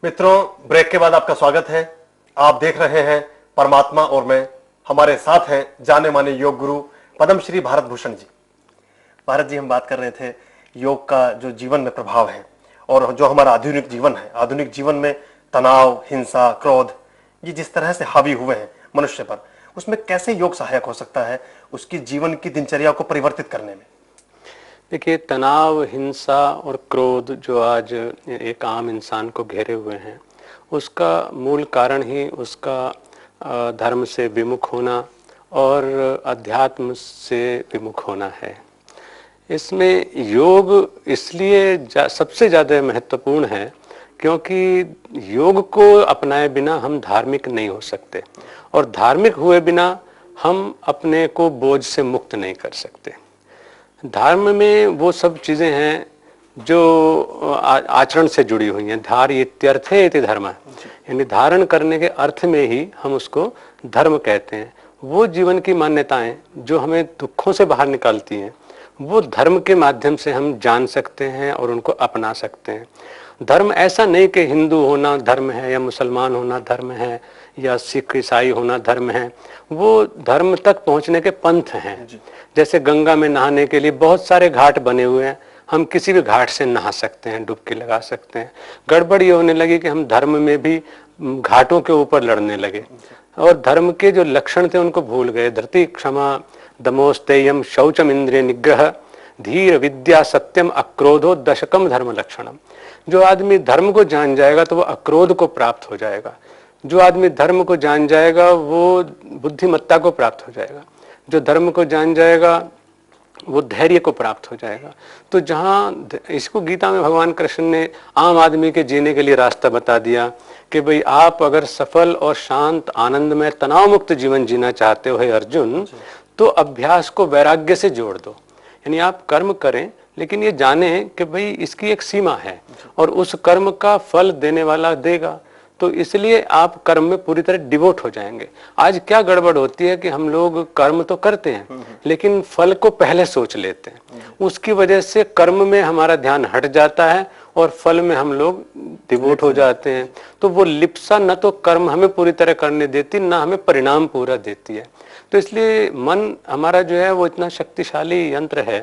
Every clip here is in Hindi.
मित्रों, ब्रेक के बाद आपका स्वागत है। आप देख रहे हैं परमात्मा और मैं। हमारे साथ हैं जाने माने योग गुरु पद्मश्री भारत भूषण जी। भारत जी, हम बात कर रहे थे योग का जो जीवन में प्रभाव है और जो हमारा आधुनिक जीवन है, आधुनिक जीवन में तनाव, हिंसा, क्रोध, ये जिस तरह से हावी हुए हैं मनुष्य पर, उसमें कैसे योग सहायक हो सकता है उसकी जीवन की दिनचर्या को परिवर्तित करने में? देखिए, तनाव, हिंसा और क्रोध जो आज एक आम इंसान को घेरे हुए हैं, उसका मूल कारण ही उसका धर्म से विमुख होना और अध्यात्म से विमुख होना है। इसमें योग इसलिए सबसे ज़्यादा महत्वपूर्ण है क्योंकि योग को अपनाए बिना हम धार्मिक नहीं हो सकते और धार्मिक हुए बिना हम अपने को बोझ से मुक्त नहीं कर सकते। धर्म में वो सब चीज़ें हैं जो आचरण से जुड़ी हुई हैं। धार्यत्यर्थे इति धर्म, यानी धारण करने के अर्थ में ही हम उसको धर्म कहते हैं। वो जीवन की मान्यताएं जो हमें दुखों से बाहर निकालती हैं, वो धर्म के माध्यम से हम जान सकते हैं और उनको अपना सकते हैं। धर्म ऐसा नहीं कि हिंदू होना धर्म है या मुसलमान होना धर्म है या सिख ईसाई होना धर्म है। वो धर्म तक पहुंचने के पंथ हैं। जैसे गंगा में नहाने के लिए बहुत सारे घाट बने हुए हैं, हम किसी भी घाट से नहा सकते हैं, डुबकी लगा सकते हैं। गड़बड़ ये होने लगी कि हम धर्म में भी घाटों के ऊपर लड़ने लगे और धर्म के जो लक्षण थे उनको भूल गए। धृति, क्षमा, दमोस्तेयम, शौचम, इंद्रिय निग्रह, धीर, विद्या, सत्यम, अक्रोधो, दशकम धर्म लक्षणम। जो आदमी धर्म को जान जाएगा तो वो अक्रोध को प्राप्त हो जाएगा। जो आदमी धर्म को जान जाएगा वो बुद्धिमत्ता को प्राप्त हो जाएगा। जो धर्म को जान जाएगा वो धैर्य को प्राप्त हो जाएगा। तो जहाँ इसको गीता में भगवान कृष्ण ने आम आदमी के जीने के लिए रास्ता बता दिया कि भाई आप अगर सफल और शांत, आनंदमय, तनाव मुक्त जीवन जीना चाहते हो हे अर्जुन, तो अभ्यास को वैराग्य से जोड़ दो। यानी आप कर्म करें लेकिन ये जाने कि भाई इसकी एक सीमा है और उस कर्म का फल देने वाला देगा। तो इसलिए आप कर्म में पूरी तरह डिवोट हो जाएंगे। आज क्या गड़बड़ होती है कि हम लोग कर्म तो करते हैं लेकिन फल को पहले सोच लेते हैं। उसकी वजह से कर्म में हमारा ध्यान हट जाता है और फल में हम लोग डिवोट हो जाते हैं। तो वो लिप्सा न तो कर्म हमें पूरी तरह करने देती, ना हमें परिणाम पूरा देती है। तो इसलिए मन हमारा जो है वो इतना शक्तिशाली यंत्र है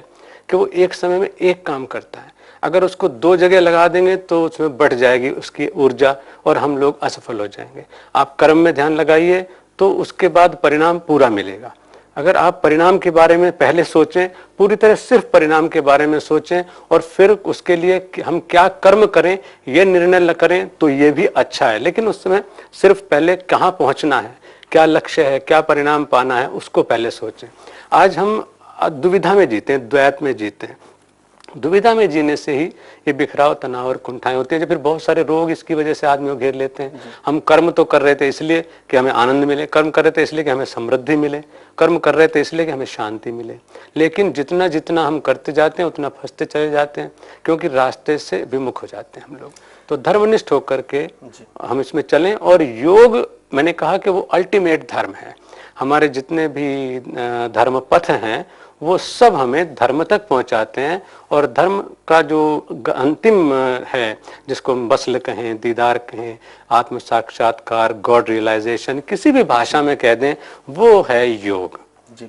कि वो एक समय में एक काम करता है। अगर उसको दो जगह लगा देंगे तो उसमें बढ़ जाएगी उसकी ऊर्जा और हम लोग असफल हो जाएंगे। आप कर्म में ध्यान लगाइए तो उसके बाद परिणाम पूरा मिलेगा। अगर आप परिणाम के बारे में पहले सोचें, पूरी तरह सिर्फ परिणाम के बारे में सोचें और फिर उसके लिए हम क्या कर्म करें ये निर्णय करें तो ये भी अच्छा है। लेकिन उस समय सिर्फ पहले कहाँ पहुँचना है, क्या लक्ष्य है, क्या परिणाम पाना है, उसको पहले सोचें। आज हम दुविधा में जीते हैं, द्वैत में जीते हैं। दुविधा में जीने से ही ये बिखराव, तनाव और कुंठाएं होती है। जो फिर बहुत सारे रोग इसकी वजह से आदमी को घेर लेते हैं। हम कर्म तो कर रहे थे इसलिए कि हमें आनंद मिले, कर्म कर रहे थे इसलिए कि हमें समृद्धि मिले, कर्म कर रहे थे इसलिए कि हमें शांति मिले। लेकिन जितना जितना हम करते जाते हैं उतना फंसते चले जाते हैं क्योंकि रास्ते से विमुख हो जाते हैं हम लोग। तो धर्मनिष्ठ होकर के हम इसमें चलें। और योग, मैंने कहा कि वो अल्टीमेट धर्म है। हमारे जितने भी धर्म पथ हैं वो सब हमें धर्म तक पहुंचाते हैं। और धर्म का जो अंतिम है, जिसको हम वसल कहें, दीदार कहें, आत्म साक्षात्कार, गॉड रियलाइजेशन, किसी भी भाषा में कह दें, वो है योग। जी,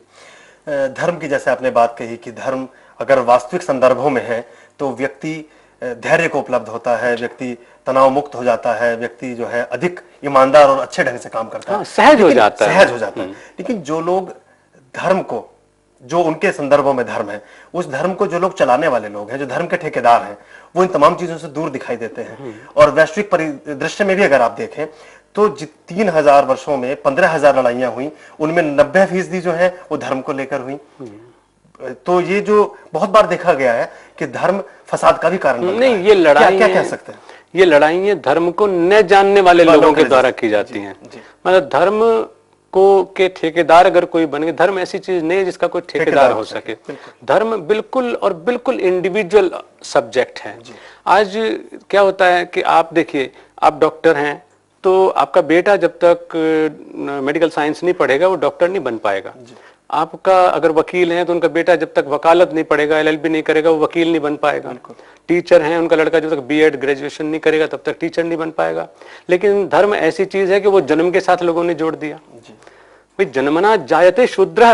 धर्म की जैसे आपने बात कही कि धर्म अगर वास्तविक संदर्भों में है तो व्यक्ति धैर्य को उपलब्ध होता है, व्यक्ति तनाव मुक्त हो जाता है, व्यक्ति जो है अधिक ईमानदार और अच्छे ढंग से काम करता है, सहज हो जाता है। लेकिन जो लोग धर्म को, जो उनके संदर्भों में धर्म है, उस धर्म को जो लोग चलाने वाले लोग हैं, जो धर्म के ठेकेदार हैं, वो इन तमाम चीजों से दूर दिखाई देते हैं। और वैश्विक परिदृश्य में भी अगर आप देखें तो 3000 वर्षों में 15,000 लड़ाइयां हुई, उनमें 90% जो है वो धर्म को लेकर हुई। तो ये जो बहुत बार देखा गया है कि धर्म फसाद का भी कारण नहीं, ये लड़ाई क्या कह सकते हैं? ये लड़ाइयां धर्म को न जानने वाले लोगों के द्वारा की जाती हैं। मतलब धर्म को के ठेकेदार अगर कोई बन गए, धर्म ऐसी चीज नहीं है जिसका कोई ठेकेदार हो सके। धर्म बिल्कुल और बिल्कुल इंडिविजुअल सब्जेक्ट है। आज क्या होता है कि आप देखिए, आप डॉक्टर हैं तो आपका बेटा जब तक मेडिकल साइंस नहीं पढ़ेगा वो डॉक्टर नहीं बन पाएगा। आपका अगर वकील है तो उनका बेटा जब तक वकालत नहीं पढ़ेगा, LLB नहीं करेगा, वो वकील नहीं बन पाएगा। टीचर हैं, उनका लड़का जब तक बीएड ग्रेजुएशन नहीं करेगा तब तक टीचर नहीं बन पाएगा। लेकिन धर्म ऐसी चीज है कि वो जन्म के साथ लोगों ने जोड़ दिया। भाई जन्मना जायते शूद्र,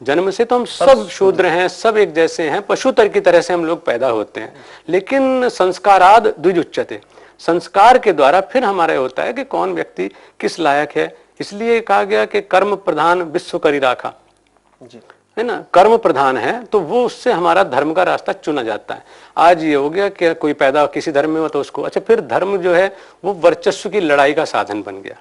जन्म से तो हम सब शूद्र हैं, सब एक जैसे हैं, पशु की तरह से हम लोग पैदा होते हैं। लेकिन संस्काराद द्विजुच्यते, संस्कार के द्वारा फिर हमारा होता है कि कौन व्यक्ति किस लायक है। इसलिए कहा गया कि कर्म प्रधान विश्व करी राखा, है ना, कर्म प्रधान है तो वो उससे हमारा धर्म का रास्ता चुना जाता है। आज ये हो गया कि कोई पैदा किसी धर्म में हो तो उसको, अच्छा फिर धर्म जो है वो वर्चस्व की लड़ाई का साधन बन गया।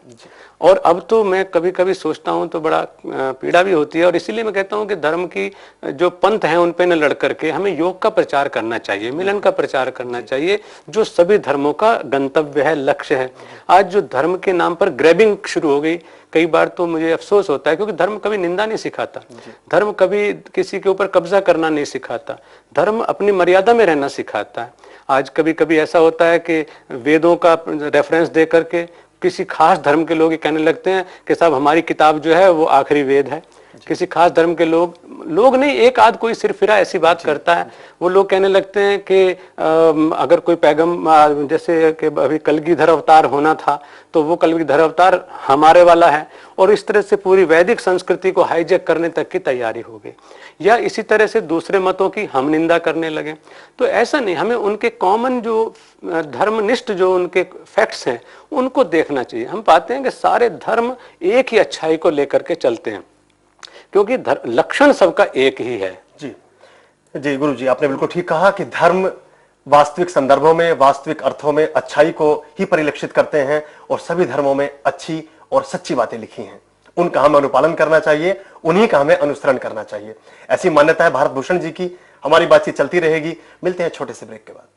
और अब तो मैं कभी कभी सोचता हूं तो बड़ा पीड़ा भी होती है, और इसीलिए मैं कहता हूं कि धर्म की जो पंथ है उन पे न लड़ करके हमें योग का प्रचार करना चाहिए, मिलन का प्रचार करना चाहिए, जो सभी धर्मों का गंतव्य है, लक्ष्य है। आज जो धर्म के नाम पर ग्रैबिंग शुरू हो गई, कई बार तो मुझे अफसोस होता है, क्योंकि धर्म कभी निंदा नहीं सिखाता, धर्म कभी किसी के ऊपर कब्जा करना नहीं सिखाता, धर्म अपनी मर्यादा में रहना सिखाता है। आज कभी कभी ऐसा होता है कि वेदों का रेफरेंस दे करके किसी खास धर्म के लोग ये कहने लगते हैं कि साहब हमारी किताब जो है वो आखिरी वेद है। किसी खास धर्म के लोग नहीं, एक आध कोई सिर्फ फिरा ऐसी बात करता है। वो लोग कहने लगते हैं कि अगर कोई पैगम, जैसे कि अभी कलगीधर अवतार होना था तो वो कलगीधर अवतार हमारे वाला है, और इस तरह से पूरी वैदिक संस्कृति को हाईजैक करने तक की तैयारी हो गई। या इसी तरह से दूसरे मतों की हम निंदा करने लगे। तो ऐसा नहीं, हमें उनके कॉमन जो धर्मनिष्ठ जो उनके फैक्ट्स हैं उनको देखना चाहिए। हम पाते हैं कि सारे धर्म एक ही अच्छाई को लेकर के चलते हैं, क्योंकि लक्षण सबका एक ही है। जी जी गुरु जी, आपने बिल्कुल ठीक कहा कि धर्म वास्तविक संदर्भों में, वास्तविक अर्थों में अच्छाई को ही परिलक्षित करते हैं, और सभी धर्मों में अच्छी और सच्ची बातें लिखी हैं, उनका हमें अनुपालन करना चाहिए, उन्हीं का हमें अनुसरण करना चाहिए। ऐसी मान्यता है भारत भूषण जी की। हमारी बातचीत चलती रहेगी, मिलते हैं छोटे से ब्रेक के बाद।